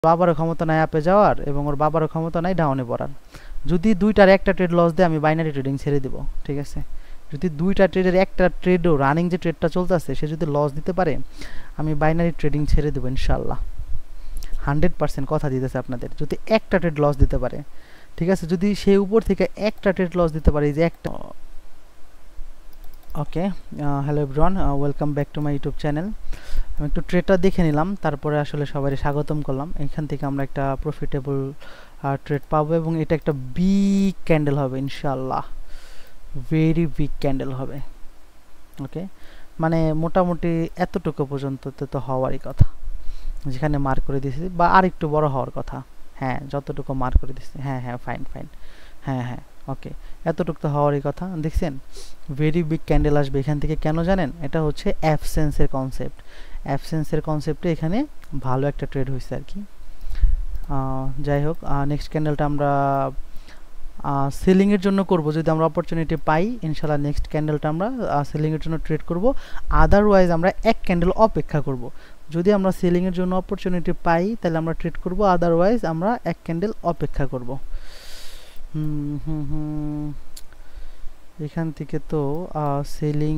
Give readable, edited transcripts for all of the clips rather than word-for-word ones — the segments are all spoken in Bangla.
বাবারও ক্ষমতা নাই আপে যাওয়ার এবং ওর বাবারও ক্ষমতা নাই ডাউনে পড়ার। যদি দুইটার একটা ট্রেড লস দেয় আমি বাইনারি ট্রেডিং ছেড়ে দেবো, ঠিক আছে। যদি দুইটা ট্রেডের একটা ট্রেডও রানিং যে ট্রেডটা চলতেছে সে যদি লস দিতে পারে আমি বাইনারি ট্রেডিং ছেড়ে দেবো ইনশাল্লাহ। 100% কথা দিতেছে আপনাদের, যদি একটা ট্রেড লস দিতে পারে, ঠিক আছে। যদি সে উপর থেকে একটা ট্রেড লস দিতে পারে, যে একটা। Okay, hello everyone, welcome back to my YouTube channel. আমি একটু ট্রেডটা দেখে নিলাম, তারপরে আসলে সবাই স্বাগতম করলাম। এখান থেকে আমরা একটা প্রফিটেবল ট্রেড পাবো এবং এটা একটা বিগ ক্যান্ডেল হবে ইনশাল্লাহ, ভেরি বিগ ক্যান্ডেল হবে। ওকে, মানে মোটামুটি এতটুকু পর্যন্ত তো হওয়ারই কথা, যেখানে মার্ক করে দিয়েছি, বা আর একটু বড় হওয়ার কথা। হ্যাঁ, যতটুকু মার্ক করে দিচ্ছি, হ্যাঁ হ্যাঁ, ফাইন ফাইন, হ্যাঁ হ্যাঁ, ওকে, এতটুকু তো হওয়ারই কথা। দেখছেন, ভেরি বিগ ক্যান্ডেল আসবে এখান থেকে। কেন জানেন? এটা হচ্ছে অ্যাবসেন্সের কনসেপ্ট। অ্যাবসেন্সের কনসেপ্টে এখানে ভালো একটা ট্রেড হয়েছে আর কি। যাই হোক, নেক্সট ক্যান্ডেলটা আমরা সেলিংয়ের জন্য করব। যদি আমরা অপরচুনিটি পাই ইনশাল্লাহ নেক্সট ক্যান্ডেলটা আমরা সেলিংয়ের জন্য ট্রেড করব। আদারওয়াইজ আমরা এক ক্যান্ডেল অপেক্ষা করব। যদি আমরা সেলিংয়ের জন্য অপরচুনিটি পাই তাহলে আমরা ট্রেড করব, আদারওয়াইজ আমরা এক ক্যান্ডেল অপেক্ষা করব। এখান থেকে তো সেলিং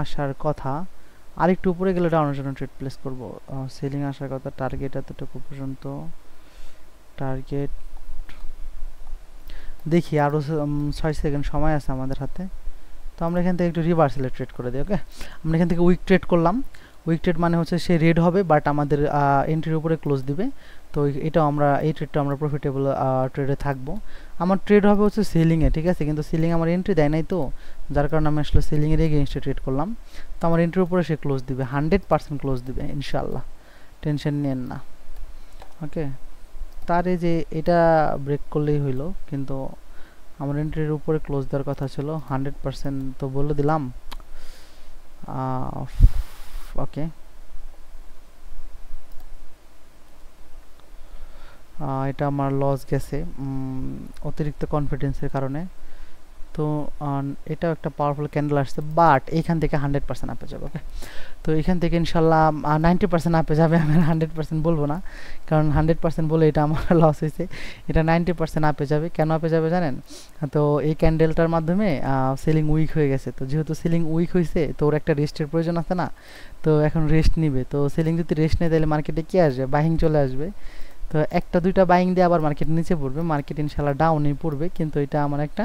আসার কথা, আরেকটু উপরে গেলে ডাউনের জন্য ট্রেড প্লেস করব। সেলিং আসার কথা, টার্গেট এতটুকু পর্যন্ত, টার্গেট দেখি আরও 6 সেকেন্ড সময় আছে আমাদের হাতে। তো আমরা এখান থেকে একটু রিভার্সালে ট্রেড করে দিই। ওকে, আমরা এখান থেকে উইক ট্রেড করলাম। উইক ট্রেড মানে হচ্ছে সে রেড হবে বাট আমাদের এন্ট্রির উপরে ক্লোজ দিবে। তো এটাও আমরা, এই ট্রেডটা আমরা প্রফিটেবল ট্রেডে থাকবো। আমার ট্রেড হবে হচ্ছে সেলিংয়ে, ঠিক আছে, কিন্তু সেলিং আমার এন্ট্রি দেয় নাই, তো যার কারণে আমি আসলে সেলিংয়ের এগেইনস্টে ট্রেড করলাম। তো আমার এন্ট্রির উপরে সে ক্লোজ দিবে, 100% ক্লোজ দিবে ইনশাল্লাহ, টেনশন নেন না। ওকে, তার এই যে এটা ব্রেক করলেই হইলো, কিন্তু আমার এন্ট্রির উপরে ক্লোজ দেওয়ার কথা ছিল। 100% তো বলে দিলাম। ওকে, এটা আমার লস গেছে অতিরিক্ত কনফিডেন্সের কারণে। তো এটাও একটা পাওয়ারফুল ক্যান্ডেল আসছে, বাট এইখান থেকে 100% আপে যাবে। ওকে, তো এখান থেকে ইনশাল্লাহ 90% আপে যাবে। আমি 100% বলবো না, কারণ 100% বলে এটা আমার লস হয়েছে। এটা 90% আপে যাবে। কেন আপে যাবে জানেন? তো এই ক্যান্ডেলটার মাধ্যমে সেলিং উইক হয়ে গেছে। তো যেহেতু সেলিং উইক হয়েছে, তো ওর একটা রেস্টের প্রয়োজন আছে না, তো এখন রেস্ট নিবে। তো সেলিং যদি রেস্ট নেয় তাহলে মার্কেটে কি আসবে? বাইং চলে আসবে। তো একটা দুইটা বাইং দিয়ে আবার মার্কেট নিচে পড়বে, মার্কেট ইনশাল্লাহ ডাউনে পড়বে, কিন্তু এটা আমার একটা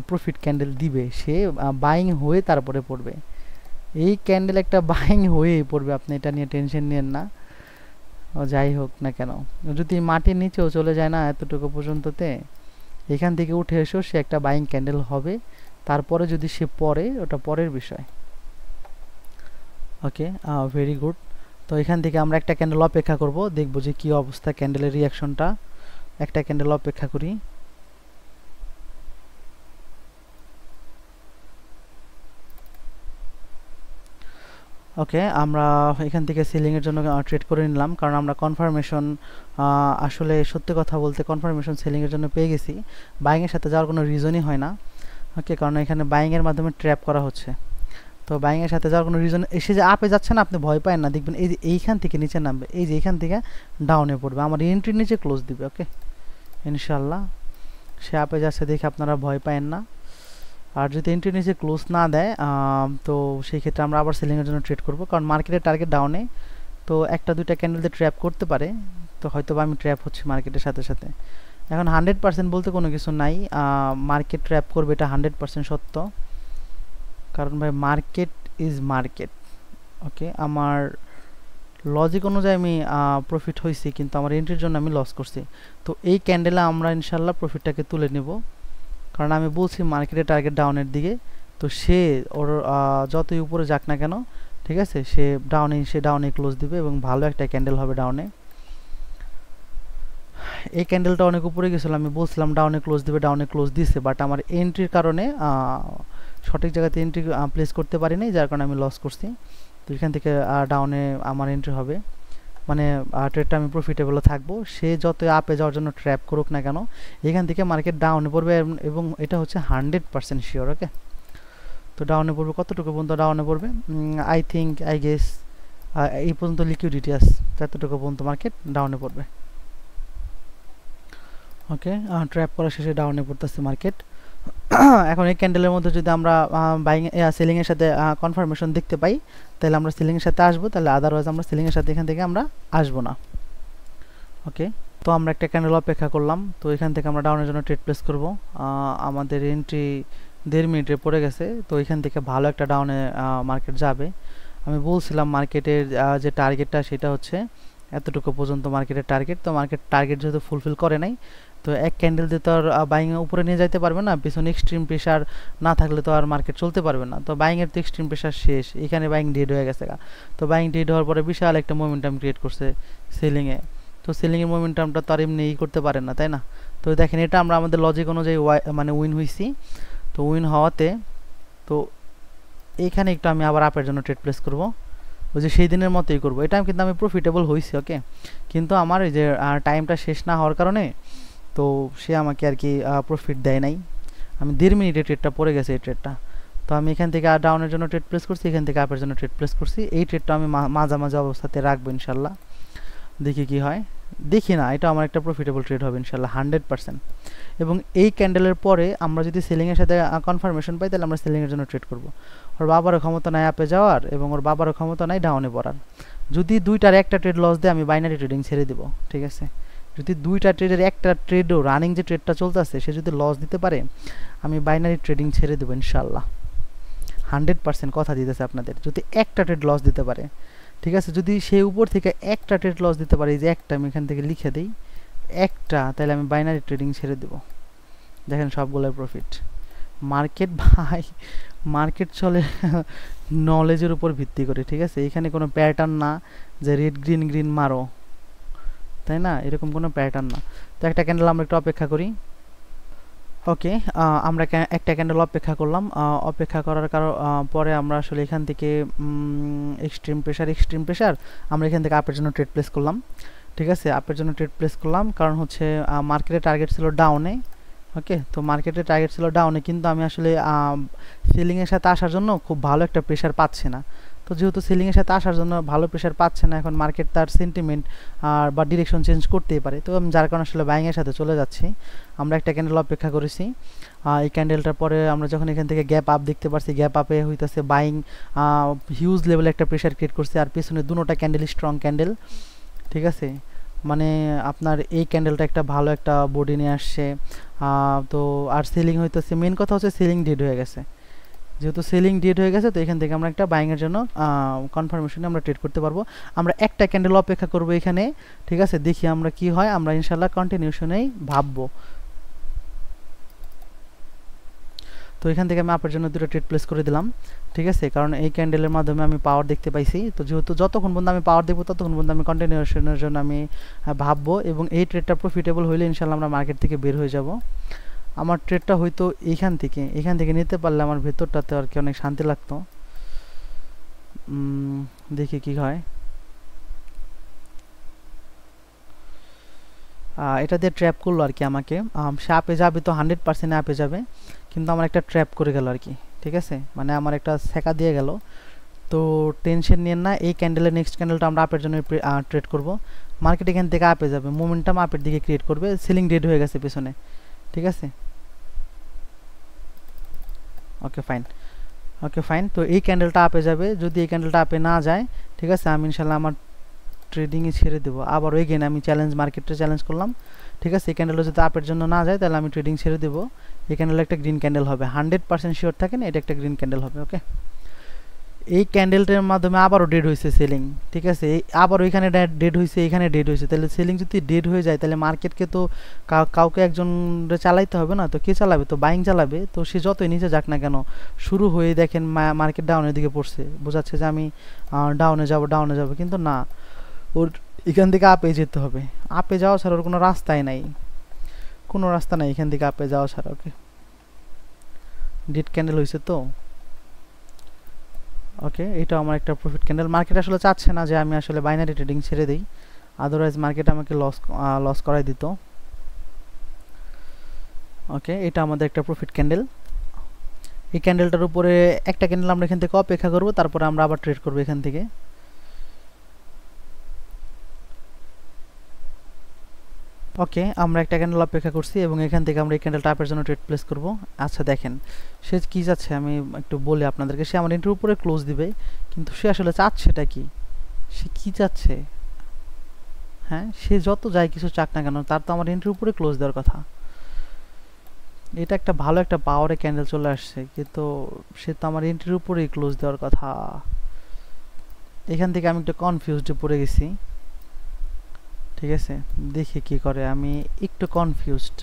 প্রফিট ক্যান্ডেল দিবে। সে বাইং হয়ে তারপরে পড়বে। এই ক্যান্ডেল একটা বাইং হয়েই পড়বে, আপনি এটা নিয়ে টেনশন নেন না। যাই হোক না কেন, যদি মাটির নিচেও চলে যায় না এতটুকু পর্যন্ততে, এখান থেকে উঠে এসেও সে একটা বাইং ক্যান্ডেল হবে। তারপরে যদি সে পড়ে, ওটা পরের বিষয়। ওকে, ভেরি গুড। তো এখান থেকে আমরা একটা ক্যান্ডেল অপেক্ষা করব, দেখব যে কি অবস্থা ক্যান্ডেলের রিয়াকশনটা। একটা ক্যান্ডেল অপেক্ষা করি। ওকে, আমরা এখান থেকে সেলিংয়ের জন্য ট্রেড করে নিলাম, কারণ আমরা কনফার্মেশন, আসলে সত্যি কথা বলতে কনফার্মেশন সেলিংয়ের জন্য পেয়ে গেছি। বাইংয়ের সাথে যাওয়ার কোনো রিজনই হয় না। ওকে, কারণ এখানে বাইংয়ের মাধ্যমে ট্র্যাপ করা হচ্ছে। তো বাইংয়ের সাথে যাওয়ার কোনো রিজন, এসে যে আপে যাচ্ছে না, আপনি ভয় পায় না, দেখবেন এই যে এইখান থেকে নিচে নামবে, এই যে এইখান থেকে ডাউনে পড়বে, আমার এন্ট্রির নিচে ক্লোজ দিবে। ওকে, ইনশাল্লাহ সে আপে যাচ্ছে দেখে আপনারা ভয় পায়েন না। আর যদি এন্ট্রির নিচে ক্লোজ না দেয়, তো সেই ক্ষেত্রে আমরা আবার সেলিংয়ের জন্য ট্রেড করব, কারণ মার্কেটের টার্গেট ডাউনে। তো একটা দুইটা ক্যান্ডেল দিয়ে ট্র্যাপ করতে পারে, তো হয়তো বা আমি ট্র্যাপ হচ্ছে মার্কেটের সাথে সাথে। এখন 100% বলতে কোনো কিছু নাই, মার্কেট ট্র্যাপ করবে, এটা 100% সত্য। কারণ ভাই মার্কেট ইজ মার্কেট। ওকে, আমার লজিক অনুযায়ী আমি প্রফিট হয়েছি, কিন্তু আমার এন্ট্রির জন্য আমি লস করছি। তো এই ক্যান্ডেলে আমরা ইনশাল্লাহ প্রফিটটাকে তুলে নেব, কারণ আমি বলছি মার্কেটের টার্গেট ডাউনের দিকে। তো সে ওর যতই উপরে যাক না কেন, ঠিক আছে, সে ডাউনে ক্লোজ দিবে এবং ভালো একটা ক্যান্ডেল হবে ডাউনে। এই ক্যান্ডেলটা অনেক উপরে গেছিল, আমি বলছিলাম ডাউনে ক্লোজ দিবে, ডাউনে ক্লোজ দিছে, বাট আমার এন্ট্রির কারণে সঠিক জায়গাতে এন্ট্রি প্লেস করতে পারিনি, যার কারণে আমি লস করছি। তো এখান থেকে ডাউনে আমার এন্ট্রি হবে, মানে ট্রেডটা আমি প্রফিটেবল থাকবো। সে যত আপে যাওয়ার জন্য ট্র্যাপ করুক না কেন, এখান থেকে মার্কেট ডাউনে পড়বে, এবং এটা হচ্ছে 100% শিওর। ওকে, তো ডাউনে পড়বে, কতটুকু পর্যন্ত ডাউনে পড়বে? আই গেস এই পর্যন্ত লিকুইডিটি আছে, এতটুকু পর্যন্ত মার্কেট ডাউনে পড়বে। ওকে, ট্র্যাপ করা শেষে ডাউনে পড়তেছে মার্কেট। এখন এই ক্যান্ডেলের মধ্যে যদি আমরা বাইং সেলিং এর সাথে কনফার্মেশন দেখতে পাই তাহলে আমরা সেলিং এর সাথে আসবো, তাহলে আদারওয়াইজ আমরা সেলিং এর সাথে এখান থেকে আমরা আসবো না। ওকে, তো আমরা একটা ক্যান্ডেল অপেক্ষা করলাম, তো এখান থেকে আমরা ডাউনের জন্য ট্রেড প্লেস করব। আমাদের এন্ট্রি 1.5 মিনিটে পড়ে গেছে, তো এখান থেকে ভালো একটা ডাউনে মার্কেট যাবে। আমি বলছিলাম মার্কেটের যে টার্গেটটা সেটা হচ্ছে এতটুকু পর্যন্ত মার্কেটের টার্গেট। তো মার্কেট টার্গেট যেহেতু ফুলফিল করে নাই, তো এক ক্যান্ডেল দিয়ে তো আর বাইং উপরে নিয়ে যাইতে পারবে না, পিছনে এক্সট্রিম প্রেশার না থাকলে তো আর মার্কেট চলতে পারবে না। তো বাইং এর তো এক্সট্রিম প্রেশার শেষ, এখানে বাইং ডেড হয়ে গেছে। তো বাইং ডেড হওয়ার পরে বিশাল একটা মোমেন্টাম ক্রিয়েট করছে সেলিংয়ে। তো সেলিংয়ের মোমেন্টামটা তো আর এমনি করতে পারে না, তাই না? তো দেখেন এটা আমরা আমাদের লজিক অনুযায়ী মানে উইন হয়েছি। তো উইন হওয়াতে তো এইখানে একটু আমি আবার আপের জন্য ট্রেড প্লেস করব, ওই যে সেই দিনের মতোই করব। এটা কিন্তু আমি প্রফিটেবল হয়েছি। ওকে, কিন্তু আমার এই যে টাইমটা শেষ না হওয়ার কারণে তো সে আমাকে আর কি প্রফিট দেয় নাই। আমি 1.5 মিনিটে ট্রেডটা পড়ে গেছে এই ট্রেডটা। তো আমি এখান থেকে ডাউনের জন্য ট্রেড প্লেস করছি, এখান থেকে আপের জন্য ট্রেড প্লেস করছি। এই ট্রেডটা আমি মাঝামাঝি অবস্থাতে রাখবো ইনশাল্লাহ, দেখি কি হয়। দেখি না, এটা আমার একটা প্রফিটেবল ট্রেড হবে ইনশাল্লাহ 100%। এবং এই ক্যান্ডেলের পরে আমরা যদি সেলিংয়ের সাথে কনফার্মেশন পাই তাহলে আমরা সেলিংয়ের জন্য ট্রেড করব। ওর বাবারও ক্ষমতা নাই আপে যাওয়ার এবং ওর বাবারও ক্ষমতা নাই ডাউনে পড়ার। যদি দুইটার একটা ট্রেড লস দেয় আমি বাইনারি ট্রেডিং ছেড়ে দেবো, ঠিক আছে? যদি দুইটা ট্রেডের একটা ট্রেডও রানিং যে ট্রেডটা চলতেছে সে যদি লস দিতে পারে আমি বাইনারি ট্রেডিং ছেড়ে দেবো ইনশাল্লাহ 100% কথা দিতেছে আপনাদের। যদি একটা ট্রেড লস দিতে পারে, ঠিক আছে, যদি সে উপর থেকে একটা ট্রেড লস দিতে পারে, এই যে একটা আমি এখান থেকে লিখে দিই একটা, তাহলে আমি বাইনারি ট্রেডিং ছেড়ে দেবো। দেখেন সবগুলোর প্রফিট। মার্কেট ভাই, মার্কেট চলে নলেজের উপর ভিত্তি করে, ঠিক আছে? এখানে কোনো প্যাটার্ন না যে রেড গ্রিন গ্রিন মারো, তাই না? এরকম কোনো প্যাটার্ন না। তো একটা ক্যান্ডেল আমরা একটু অপেক্ষা করি। ওকে, আমরা একটা ক্যান্ডেল অপেক্ষা করলাম। অপেক্ষা করার পরে আমরা আসলে এখান থেকে এক্সট্রিম প্রেশার আমরা এখান থেকে আপের জন্য ট্রেড প্লেস করলাম, ঠিক আছে? আপের জন্য ট্রেড প্লেস করলাম কারণ হচ্ছে মার্কেটের টার্গেট ছিল ডাউনে। ওকে, তো মার্কেটের টার্গেট ছিল ডাউনে, কিন্তু আমি আসলে সেলিংয়ের সাথে আসার জন্য খুব ভালো একটা প্রেশার পাচ্ছি না। তো যেহেতু সেলিংয়ের সাথে আসার জন্য ভালো প্রেশার পাচ্ছে না, এখন মার্কেট তার সেন্টিমেন্ট আর বা ডিরেকশন চেঞ্জ করতেই পারে। তো আমি যার কারণে আসলে বাইংয়ের সাথে চলে যাচ্ছি। আমরা একটা ক্যান্ডেল অপেক্ষা করেছি। এই ক্যান্ডেলটার পরে আমরা যখন এখান থেকে গ্যাপ আপ দেখতে পাচ্ছি, গ্যাপ আপে হইতেছে বাইং হিউজ লেভেলে একটা প্রেশার ক্রিয়েট করছে, আর পেছনে দুটোটা ক্যান্ডেল স্ট্রং ক্যান্ডেল, ঠিক আছে? মানে আপনার এই ক্যান্ডেলটা একটা ভালো একটা বডি নিয়ে আসছে। তো আর সেলিং হইতেছে, মেন কথা হচ্ছে সেলিং ডেড হয়ে গেছে। যেহেতু সেলিং ডেড হয়ে গেছে তো এখান থেকে আমরা একটা বাইংয়ের জন্য কনফার্মেশনে আমরা ট্রেড করতে পারবো। আমরা একটা ক্যান্ডেল অপেক্ষা করব এখানে, ঠিক আছে? দেখি আমরা কি হয়, আমরা ইনশাল্লাহ কন্টিনিউশনেই ভাববো। তো এখান থেকে আমি আপের জন্য দুটো ট্রেড প্লেস করে দিলাম, ঠিক আছে? কারণ এই ক্যান্ডেলের মাধ্যমে আমি পাওয়ার দেখতে পাইছি। তো যেহেতু যতক্ষণ পর্যন্ত আমি পাওয়ার দেখবো ততক্ষণ পর্যন্ত আমি কন্টিনিউশনের জন্য আমি ভাববো, এবং এই ট্রেডটা প্রফিটেবল হইলে ইনশাল্লাহ আমরা মার্কেট থেকে বের হয়ে যাব। আমার ট্রেডটা হয়তো এখান থেকে নিতে পারলে আমার ভেতরটাতে আর কি অনেক শান্তি লাগতো। দেখি কি হয়। এটা দিয়ে ট্র্যাপ করলো আর কি আমাকে। সে আপে যাবে তো 100% আপে যাবে, কিন্তু আমার একটা ট্র্যাপ করে গেল আর কি, ঠিক আছে? মানে আমার একটা সেকা দিয়ে গেল। তো টেনশন নিয়েন না, এই ক্যান্ডেলের নেক্সট ক্যান্ডেলটা আমরা আপের জন্য ট্রেড করব। মার্কেট এখান থেকে আপে যাবে, মোমেন্টাম আপের দিকে ক্রিয়েট করবে, সেলিং ডেড হয়ে গেছে পেছনে, ঠিক আছে? Okay fine. তো এই ক্যান্ডেলটা আপে যাবে, যদি এই ক্যান্ডেলটা আপে না যায়, ঠিক আছে, আমি ইনশাল্লাহ আমার ট্রেডিংয়ে ছেড়ে দেবো। আবার ওই গেন আমি মার্কেটটা চ্যালেঞ্জ করলাম, ঠিক আছে? এই ক্যান্ডেলটা যদি আপের জন্য না যায় তাহলে আমি ট্রেডিং ছেড়ে দেবো। এই ক্যান্ডেল একটা গ্রিন ক্যান্ডেল হবে, 100% শিওর থাকেন এটা একটা গ্রিন ক্যান্ডেল হবে। ওকে, এই ক্যান্ডেলটার মাধ্যমে আবারও ডেড হয়েছে সেলিং, ঠিক আছে? আবার ওইখানে ডেড হয়েছে, এখানে ডেড হয়েছে। তাহলে সেলিং যদি ডেড হয়ে যায় তাহলে মার্কেটকে তো কাউকে একজন চালাইতে হবে না? তো কে চালাবে? তো বাইং চালাবে। তো সে যতই নিচে যাক না কেন, শুরু হয়ে দেখেন মার্কেট ডাউনের দিকে পড়ছে, বোঝাচ্ছে যে আমি ডাউনে যাব, কিন্তু না, ওর এখান থেকে আপে যেতে হবে। আপে যাওয়া ছাড়া ওর কোনো রাস্তাই নাই, কোনো রাস্তা নাই এখান থেকে আপে যাওয়া ছাড়া। ওকে, ডেড ক্যান্ডেল হয়েছে তো। ওকে, এটা আমার একটা প্রফিট ক্যান্ডেল। মার্কেট আসলে চাচ্ছে না যে আমি আসলে বাইনারি ট্রেডিং ছেড়ে দিই, আদারওয়াইজ মার্কেট আমাকে লস করাই দিত। ওকে, এটা আমাদের একটা প্রফিট ক্যান্ডেল। এই ক্যান্ডেলটার উপরে একটা ক্যান্ডেল আমরা এখান থেকে অপেক্ষা করব, তারপরে আমরা আবার ট্রেড করব এখান থেকে। ওকে, আমরা একটা ক্যান্ডেল অপেক্ষা করছি এবং এখান থেকে আমরা এই ক্যান্ডেলটা আপের জন্য ট্রেড প্লেস করব। আচ্ছা দেখেন, সে কি যাচ্ছে আমি একটু বলি আপনাদেরকে। সে আমার এন্ট্রির উপরে ক্লোজ দিবে, কিন্তু সে আসলে চাচ্ছেটা কি, সে কি চাচ্ছে? হ্যাঁ, সে যত যাই কিছু চাক না কেন, তার তো আমার এন্ট্রির উপরে ক্লোজ দেওয়ার কথা। এটা একটা ভালো একটা পাওয়ারে ক্যান্ডেল চলে আসছে, কিন্তু সে তো আমার এন্ট্রির উপরেই ক্লোজ দেওয়ার কথা। এখান থেকে আমি একটু কনফিউজডে পড়ে গেছি। ঠিক আছে, দেখি কি করে। আমি একটু কনফিউজড,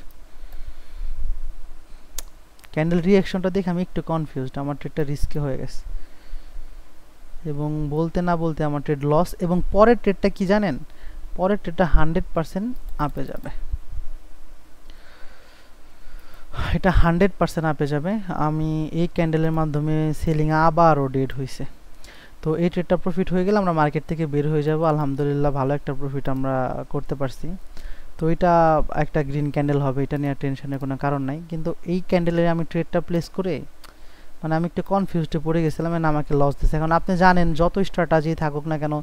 ক্যান্ডেল রিঅ্যাকশনটা দেখে আমি একটু কনফিউজড। আমার ট্রেডটা রিস্কি হয়ে গেছে এবং বলতে না বলতে আমার ট্রেড লস। এবং পরের ট্রেডটা কি জানেন? পরের ট্রেডটা 100% আপে যাবে। এটা 100% আপে যাবে। আমি এই ক্যান্ডেলের মাধ্যমে সেলিং আবারও ডেড হয়েছে। তো এই ট্রেডটা প্রফিট হয়ে গেলে আমরা মার্কেট থেকে বের হয়ে যাব। আলহামদুলিল্লাহ ভালো একটা প্রফিট আমরা করতে পারছি। তো এটা একটা গ্রিন ক্যান্ডেল হবে, এটা নিয়ে টেনশনের কোনো কারণ নাই। কিন্তু এই ক্যান্ডেলের আমি ট্রেডটা প্লেস করে মানে আমি একটু কনফিউজডে পড়ে গেছিলাম, এন্ড আমাকে লস দিছে। এখন আপনি জানেন যত স্ট্র্যাটেজি থাকুক না কেন,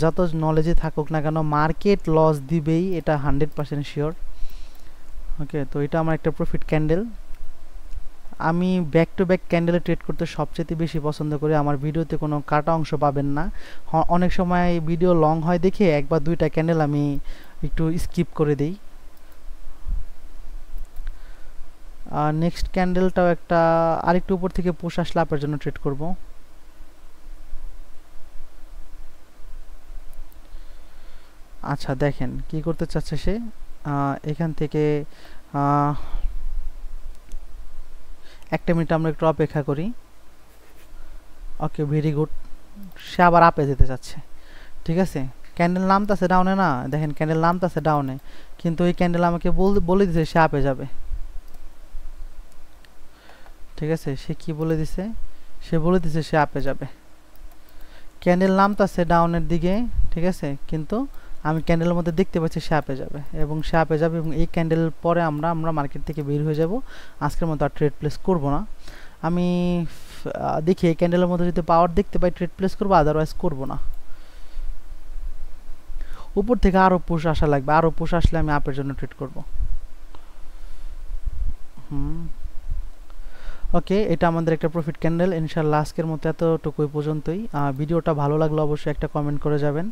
যত নলেজই থাকুক না কেন, মার্কেট লস দিবেই, এটা 100% শিওর। ওকে, তো এটা আমার একটা প্রফিট ক্যান্ডেল। আমি ব্যাক টু ব্যাক ক্যান্ডেলে ট্রেড করতে সবচেয়ে বেশি পছন্দ করি। আমার ভিডিওতে কোনো কাটা অংশ পাবেন না। অনেক সময় ভিডিও লং হয় দেখে এক বা দুইটা ক্যান্ডেল আমি একটু স্কিপ করে দিই। আর নেক্সট ক্যান্ডেলটাও একটা আরেকটু উপর থেকে পুশ আসলে আপের জন্য ট্রেড করব। আচ্ছা দেখেন কি করতে চাচ্ছে সে। এখান থেকে একটা মিনিট আমরা একটু অপেক্ষা করি। ওকে, ভেরি গুড। সে আবার আপে যেতে চাচ্ছে। ঠিক আছে, ক্যান্ডেল নামতেছে ডাউনে, না দেখেন ক্যান্ডেল নামতেছে ডাউনে, কিন্তু এই ক্যান্ডেল আমাকে বলে দিছে সে আপে যাবে। ঠিক আছে, সে কি বলে দিছে? সে বলে দিছে সে আপে যাবে। ক্যান্ডেল নামতেছে ডাউনের দিকে, ঠিক আছে, কিন্তু আমি ক্যান্ডেলের মধ্যে দেখতে পাচ্ছি সে আপে যাবে এবং সে আপে যাবে। এবং এই ক্যান্ডেল পরে আমরা মার্কেট থেকে বের হয়ে যাব। আজকের মতো আর ট্রেড প্লেস করব না। আমি দেখি এই ক্যান্ডেলের মধ্যে যদি পাওয়ার দেখতে পাই ট্রেড প্লেস করবো, আদারওয়াইজ করব না। উপর থেকে আরো পুশ আসা লাগবে, আরো পুশ আসলে আমি আপের জন্য ট্রেড করব। ওকে, এটা আমাদের একটা প্রফিট ক্যান্ডেল। ইনশাআল্লাহ আজকের মতো এতটুকুই পর্যন্তই। ভিডিওটা ভালো লাগলে অবশ্যই একটা কমেন্ট করে যাবেন।